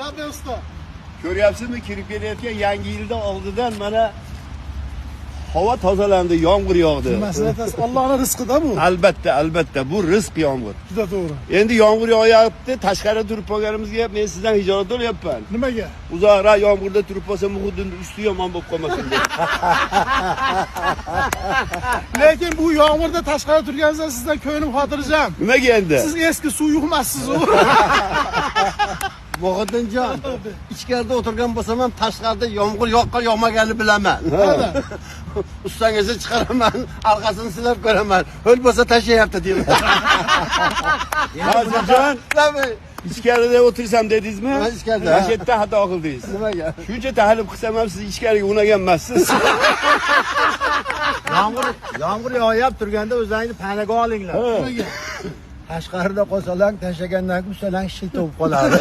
Hadi usta. Ko'ryapsizmi, kirib kelayotgan yangi yilda oldidan mana havo tozalandi, yomg'ir yog'di. Nimasini aytasiz? Allohning rizqida bu. Albatta, bu rizq yomg'ir. Juda to'g'ri. Endi yomg'ir yog'yapti, tashqarida turib qolganimizga men sizdan hijolat olyapman. Nimaga? Uzoqroq yomg'irda turib qolsam, hududning usti yomon bo'lib qolmasin deb. Lekin bu yomg'irda tashqarida turganingizda sizdan ko'nglim xotirjam. Nimaga endi? Siz eski suv yuqmassiz u. Muhittinjon, ichkarida o'tirgan bo'lsam ham tashqarida yomg'ir yoqqan yoqmaganini bilaman. Ustangizni chiqaraman, orqasini silab ko'raman. Ho'l bo'lsa tashlayapti deyman. Hozirjon, ichkarida o'tirsam dedingizmi? Ha, ichkarida. Mana shu yerda xato qildingiz. Nimaga? Shuncha tahlil qilsam ham siz ichkariga unagan emassiz. Yomg'ir yog'yapti turganda o'zlaringizni panaga olinglar. Nimaga? Tashqarida qo'salang tashlagandan keyin ustalang shil topib qoladi.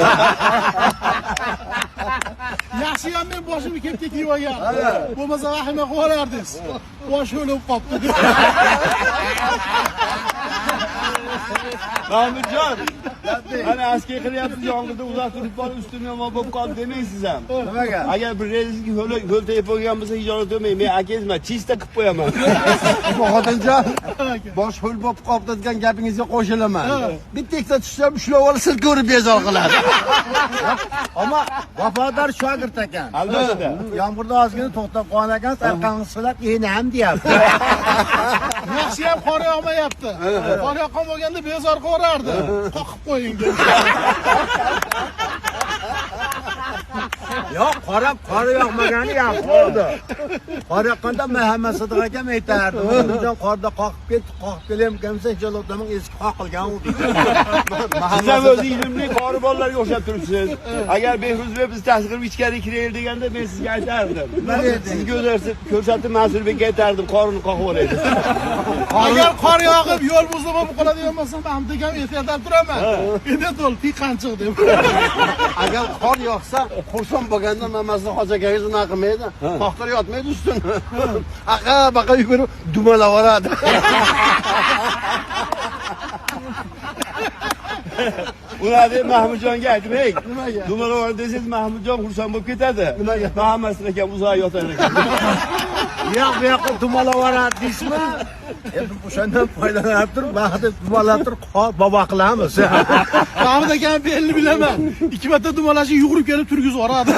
Yaxshi ham men boshimni kepka kiyib olgan. Bo'lmasa vahima qilib olardingiz. Bosh o'lib qolibdi. Mahmudjon, mana askar qilyapsiz, yomg'irda uzoq turib qolib, ustim yomon bo'lib qoldi demaysiz ham. Nimaga? Agar bir rezga ho'l tegib bo'lgan bo'lsa, hijolat bo'lmayman. Men akangizman, chista qilib qo'yaman. Muhittinjon, bosh ho'l bo'lib qolibdi degan gapingizga qo'shilaman. Bitta tushsam ushlab olsa ko'rib bezor qiladi. Ammo vafodor shogird ekan. Albatta. Yomg'irda ozgina to'xtab qolgan ekan, orqangni silab, "Endi ham" deyapti. Yaxshi ham qor yog'mayapti. Qor yoqqan bo'lganda bezor qilib qoqib qo'ying deb. Yo'q, qor yoqmagani yaxshi bo'ldi. Qor yoqqanda Muhammad Sodiq akam aytardi, "Bundan qorda qoqib kelayotganimsa, inshaallohdan eski qoqilgan u" deydi. Siz ham o'zi ilmli qori bolalarga o'xshab turibsiz. Agar Behruzbek biz tasg'irib ichkariga kiraylik deganda men sizga aytardim. Sizga ko'rsatib Mansurbekka aytardim, qorini qoqib olaydi. Agar qor yog'ib yo'l buzib bo'lib qoladigan bo'lsa, Mahmud akam ehtiyotdan turaman. Endi to'l tiqanchiq deb. Agar qor yoqsa, xursand bo'lganda Mamasni hoji akangiz unaqa qilmaydi. Qoqtirib yotmaydi ustini. Baqa yugurib dumalab oladi. Ular deb Mahmudjonga aytmang. Dumalov desangiz Mahmudjon xursand bo'lib ketadi. Muhammad akam uzoq yotar ekan. Yo'q, bu yoqqa dumalab oladi deysizmi? Endi o'shandan foydalanib turib, vaqtida dumalab turib, bobo qilamiz. Mahmud akam belni bilaman. 2 marta dumalashib yugurib kelib turgizib yuboradi.